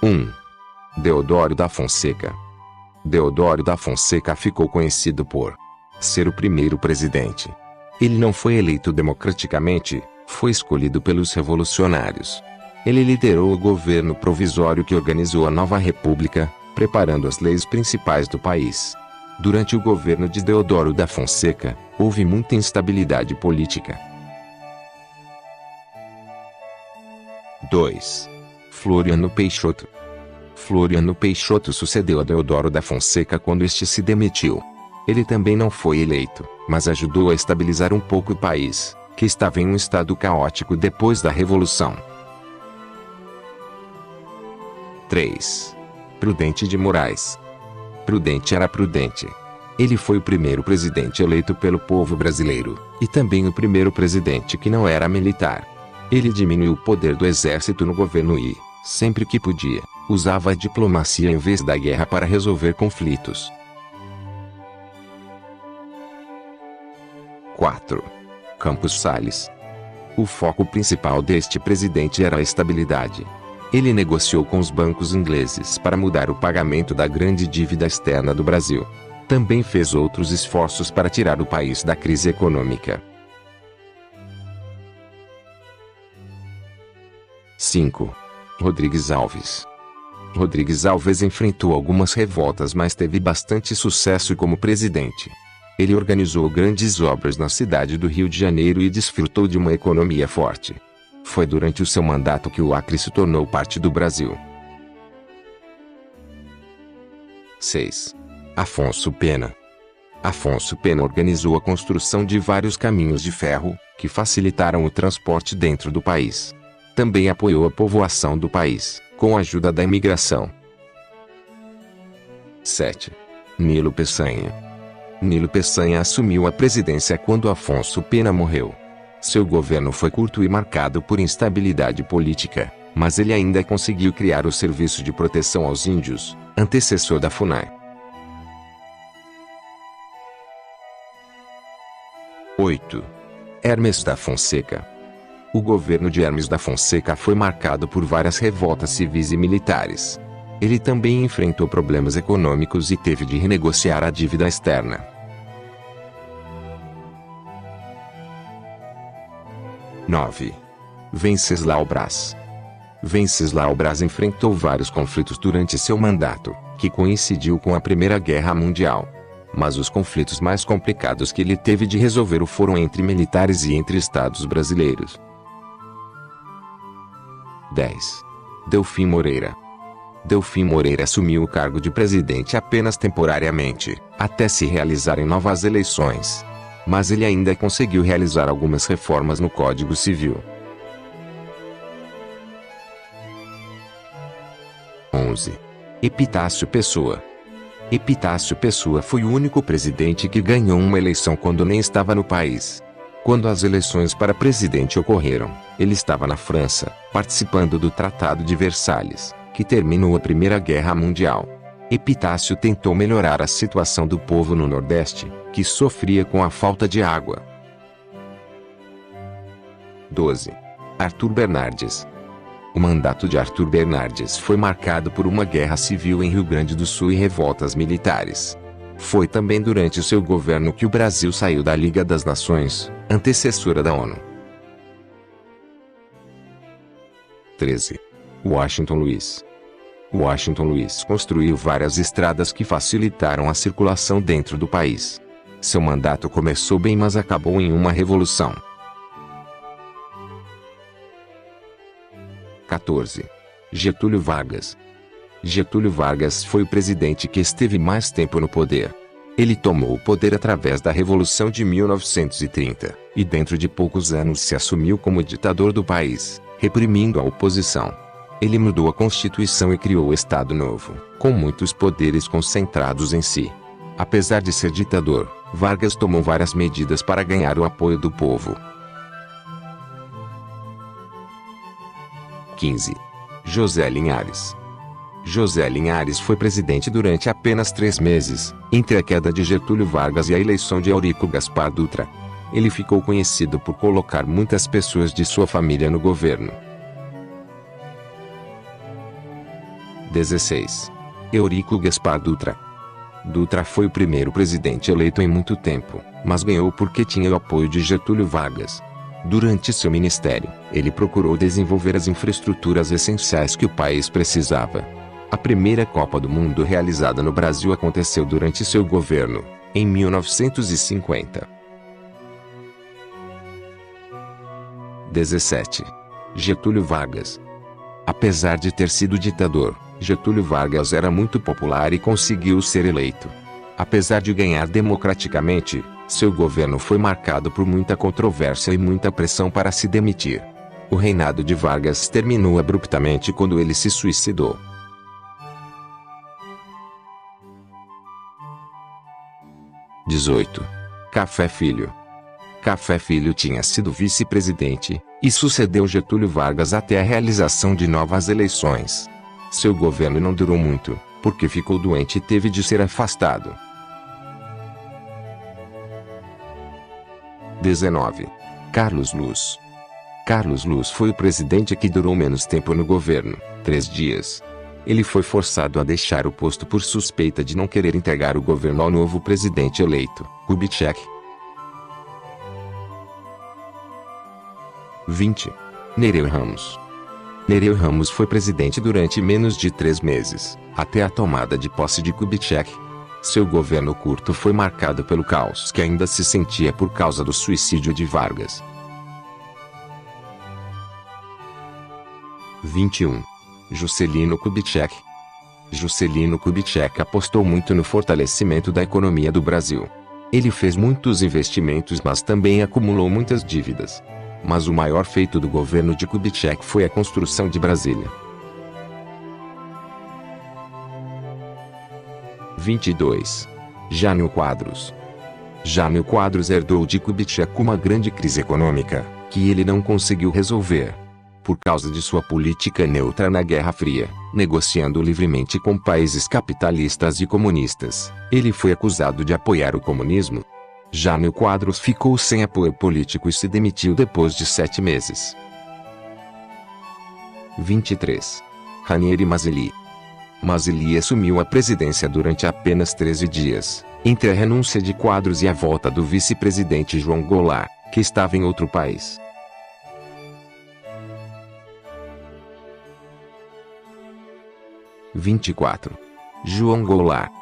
1. Deodoro da Fonseca. Deodoro da Fonseca ficou conhecido por ser o primeiro presidente. Ele não foi eleito democraticamente, foi escolhido pelos revolucionários. Ele liderou o governo provisório que organizou a nova república, preparando as leis principais do país. Durante o governo de Deodoro da Fonseca, houve muita instabilidade política. 2. Floriano Peixoto. Floriano Peixoto sucedeu a Deodoro da Fonseca quando este se demitiu. Ele também não foi eleito, mas ajudou a estabilizar um pouco o país, que estava em um estado caótico depois da Revolução. 3. Prudente de Moraes. Prudente era Prudente. Ele foi o primeiro presidente eleito pelo povo brasileiro, e também o primeiro presidente que não era militar. Ele diminuiu o poder do exército no governo e, sempre que podia, usava a diplomacia em vez da guerra para resolver conflitos. 4. Campos Salles. O foco principal deste presidente era a estabilidade. Ele negociou com os bancos ingleses para mudar o pagamento da grande dívida externa do Brasil. Também fez outros esforços para tirar o país da crise econômica. 5. Rodrigues Alves. Rodrigues Alves enfrentou algumas revoltas, mas teve bastante sucesso como presidente. Ele organizou grandes obras na cidade do Rio de Janeiro e desfrutou de uma economia forte. Foi durante o seu mandato que o Acre se tornou parte do Brasil. 6. Afonso Pena. Afonso Pena organizou a construção de vários caminhos de ferro, que facilitaram o transporte dentro do país. Também apoiou a povoação do país, com a ajuda da imigração. 7. Nilo Peçanha. Nilo Peçanha assumiu a presidência quando Afonso Pena morreu. Seu governo foi curto e marcado por instabilidade política, mas ele ainda conseguiu criar o Serviço de Proteção aos Índios, antecessor da FUNAI. 8. Hermes da Fonseca. O governo de Hermes da Fonseca foi marcado por várias revoltas civis e militares. Ele também enfrentou problemas econômicos e teve de renegociar a dívida externa. 9. Venceslau Braz. Venceslau Braz enfrentou vários conflitos durante seu mandato, que coincidiu com a Primeira Guerra Mundial. Mas os conflitos mais complicados que ele teve de resolver foram entre militares e entre estados brasileiros. 10. Delfim Moreira. Delfim Moreira assumiu o cargo de presidente apenas temporariamente, até se realizarem novas eleições. Mas ele ainda conseguiu realizar algumas reformas no Código Civil. 11. Epitácio Pessoa. Epitácio Pessoa foi o único presidente que ganhou uma eleição quando nem estava no país. Quando as eleições para presidente ocorreram, ele estava na França, participando do Tratado de Versalhes, que terminou a Primeira Guerra Mundial. Epitácio tentou melhorar a situação do povo no Nordeste, que sofria com a falta de água. 12. Arthur Bernardes. O mandato de Arthur Bernardes foi marcado por uma guerra civil em Rio Grande do Sul e revoltas militares. Foi também durante o seu governo que o Brasil saiu da Liga das Nações, antecessora da ONU. 13. Washington Luiz. Washington Luiz construiu várias estradas que facilitaram a circulação dentro do país. Seu mandato começou bem, mas acabou em uma revolução. 14. Getúlio Vargas. Getúlio Vargas foi o presidente que esteve mais tempo no poder. Ele tomou o poder através da Revolução de 1930, e dentro de poucos anos se assumiu como ditador do país, reprimindo a oposição. Ele mudou a Constituição e criou o Estado Novo, com muitos poderes concentrados em si. Apesar de ser ditador, Vargas tomou várias medidas para ganhar o apoio do povo. 15. José Linhares. José Linhares foi presidente durante apenas 3 meses, entre a queda de Getúlio Vargas e a eleição de Eurico Gaspar Dutra. Ele ficou conhecido por colocar muitas pessoas de sua família no governo. 16. Eurico Gaspar Dutra. Dutra foi o primeiro presidente eleito em muito tempo, mas ganhou porque tinha o apoio de Getúlio Vargas. Durante seu ministério, ele procurou desenvolver as infraestruturas essenciais que o país precisava. A primeira Copa do Mundo realizada no Brasil aconteceu durante seu governo, em 1950. 17. Getúlio Vargas. Apesar de ter sido ditador, Getúlio Vargas era muito popular e conseguiu ser eleito. Apesar de ganhar democraticamente, seu governo foi marcado por muita controvérsia e muita pressão para se demitir. O reinado de Vargas terminou abruptamente quando ele se suicidou. 18. Café Filho. Café Filho tinha sido vice-presidente e sucedeu Getúlio Vargas até a realização de novas eleições. Seu governo não durou muito, porque ficou doente e teve de ser afastado. 19. Carlos Luz. Carlos Luz foi o presidente que durou menos tempo no governo, 3 dias. Ele foi forçado a deixar o posto por suspeita de não querer entregar o governo ao novo presidente eleito, Kubitschek. 20. Nereu Ramos. Nereu Ramos foi presidente durante menos de 3 meses, até a tomada de posse de Kubitschek. Seu governo curto foi marcado pelo caos que ainda se sentia por causa do suicídio de Vargas. 21. Juscelino Kubitschek. Juscelino Kubitschek apostou muito no fortalecimento da economia do Brasil. Ele fez muitos investimentos, mas também acumulou muitas dívidas. Mas o maior feito do governo de Kubitschek foi a construção de Brasília. 22. Jânio Quadros. Jânio Quadros herdou de Kubitschek uma grande crise econômica, que ele não conseguiu resolver. Por causa de sua política neutra na Guerra Fria, negociando livremente com países capitalistas e comunistas, ele foi acusado de apoiar o comunismo. Jânio Quadros ficou sem apoio político e se demitiu depois de 7 meses. 23. Ranieri Mazzilli. Mazzilli assumiu a presidência durante apenas 13 dias, entre a renúncia de Quadros e a volta do vice-presidente João Goulart, que estava em outro país. 24. João Goulart.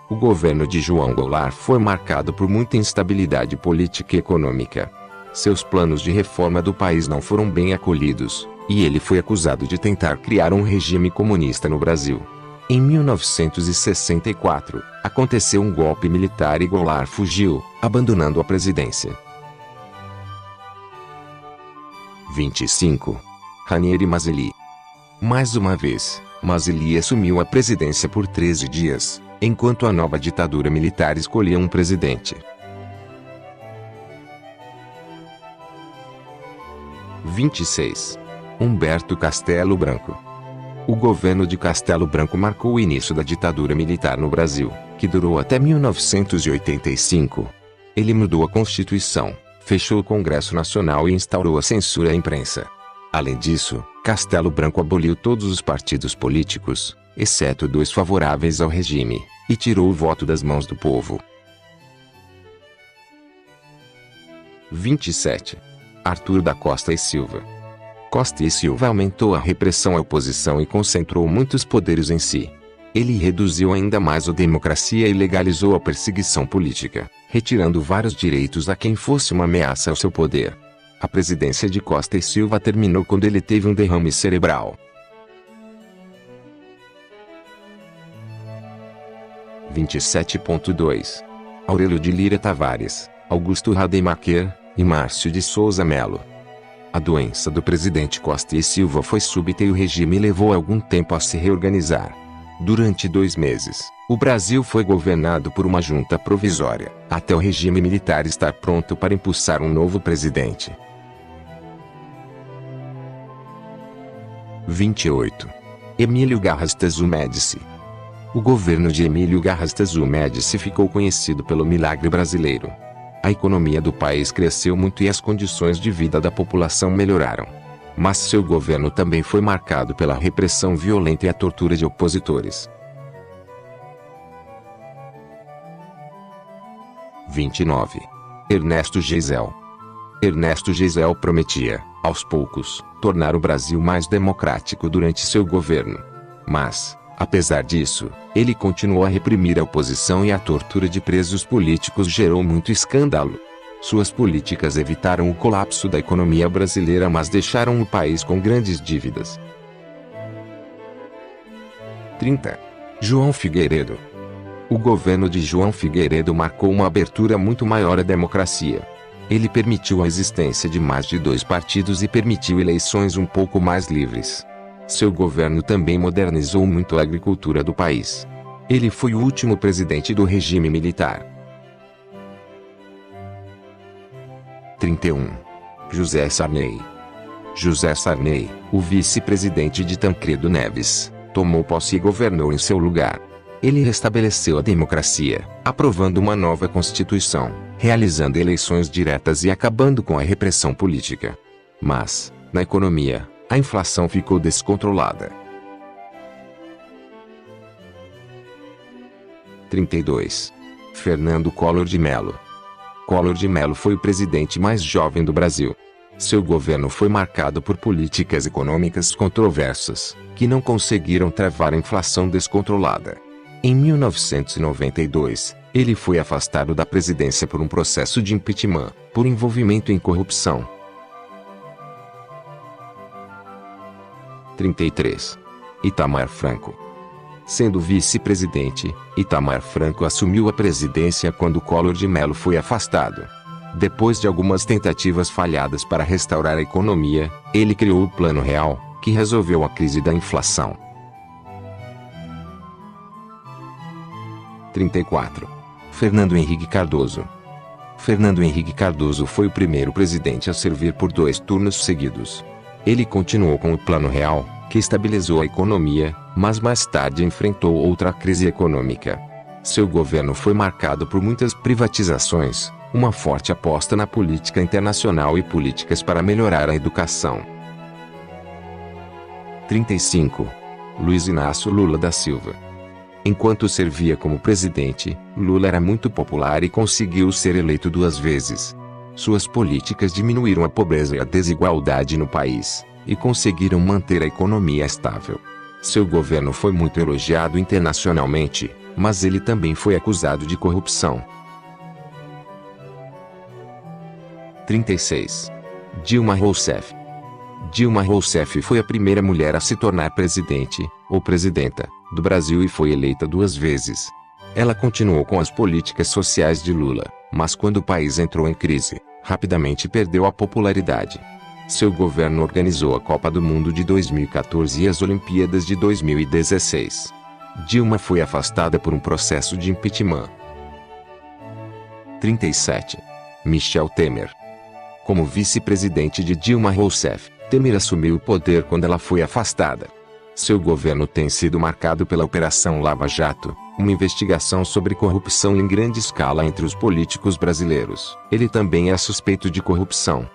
O governo de João Goulart foi marcado por muita instabilidade política e econômica. Seus planos de reforma do país não foram bem acolhidos, e ele foi acusado de tentar criar um regime comunista no Brasil. Em 1964, aconteceu um golpe militar e Goulart fugiu, abandonando a presidência. 25. Ranieri Mazzilli. Mais uma vez, Mazzilli assumiu a presidência por 13 dias, enquanto a nova ditadura militar escolhia um presidente. 26. Humberto Castelo Branco. O governo de Castelo Branco marcou o início da ditadura militar no Brasil, que durou até 1985. Ele mudou a Constituição, fechou o Congresso Nacional e instaurou a censura à imprensa. Além disso, Castelo Branco aboliu todos os partidos políticos, exceto 2 favoráveis ao regime, e tirou o voto das mãos do povo. 27. Arthur da Costa e Silva. Costa e Silva aumentou a repressão à oposição e concentrou muitos poderes em si. Ele reduziu ainda mais a democracia e legalizou a perseguição política, retirando vários direitos a quem fosse uma ameaça ao seu poder. A presidência de Costa e Silva terminou quando ele teve um derrame cerebral. 27.2. Aurélio de Lira Tavares, Augusto Rademacher e Márcio de Souza Melo. A doença do presidente Costa e Silva foi súbita e o regime levou algum tempo a se reorganizar. Durante 2 meses, o Brasil foi governado por uma junta provisória, até o regime militar estar pronto para impulsar um novo presidente. 28. Emílio Garrastazu Médici. O governo de Emílio Garrastazu Médici ficou conhecido pelo milagre brasileiro. A economia do país cresceu muito e as condições de vida da população melhoraram. Mas seu governo também foi marcado pela repressão violenta e a tortura de opositores. 29. Ernesto Geisel. Ernesto Geisel prometia, aos poucos, tornar o Brasil mais democrático durante seu governo. Mas, apesar disso, ele continuou a reprimir a oposição e a tortura de presos políticos gerou muito escândalo. Suas políticas evitaram o colapso da economia brasileira, mas deixaram o país com grandes dívidas. 30. João Figueiredo. O governo de João Figueiredo marcou uma abertura muito maior à democracia. Ele permitiu a existência de mais de 2 partidos e permitiu eleições um pouco mais livres. Seu governo também modernizou muito a agricultura do país. Ele foi o último presidente do regime militar. 31. José Sarney. José Sarney, o vice-presidente de Tancredo Neves, tomou posse e governou em seu lugar. Ele restabeleceu a democracia, aprovando uma nova Constituição, realizando eleições diretas e acabando com a repressão política. Mas, na economia, a inflação ficou descontrolada. 32. Fernando Collor de Mello. Collor de Mello foi o presidente mais jovem do Brasil. Seu governo foi marcado por políticas econômicas controversas, que não conseguiram travar a inflação descontrolada. Em 1992, ele foi afastado da presidência por um processo de impeachment, por envolvimento em corrupção. 33. Itamar Franco. Sendo vice-presidente, Itamar Franco assumiu a presidência quando Collor de Mello foi afastado. Depois de algumas tentativas falhadas para restaurar a economia, ele criou o Plano Real, que resolveu a crise da inflação. 34. Fernando Henrique Cardoso. Fernando Henrique Cardoso foi o primeiro presidente a servir por 2 turnos seguidos. Ele continuou com o Plano Real, que estabilizou a economia, mas mais tarde enfrentou outra crise econômica. Seu governo foi marcado por muitas privatizações, uma forte aposta na política internacional e políticas para melhorar a educação. 35. Luiz Inácio Lula da Silva. Enquanto servia como presidente, Lula era muito popular e conseguiu ser eleito 2 vezes. Suas políticas diminuíram a pobreza e a desigualdade no país, e conseguiram manter a economia estável. Seu governo foi muito elogiado internacionalmente, mas ele também foi acusado de corrupção. 36. Dilma Rousseff. Dilma Rousseff foi a primeira mulher a se tornar presidente, ou presidenta, do Brasil e foi eleita 2 vezes. Ela continuou com as políticas sociais de Lula, mas quando o país entrou em crise, rapidamente perdeu a popularidade. Seu governo organizou a Copa do Mundo de 2014 e as Olimpíadas de 2016. Dilma foi afastada por um processo de impeachment. 37. Michel Temer. Como vice-presidente de Dilma Rousseff, Temer assumiu o poder quando ela foi afastada. Seu governo tem sido marcado pela Operação Lava Jato, uma investigação sobre corrupção em grande escala entre os políticos brasileiros. Ele também é suspeito de corrupção.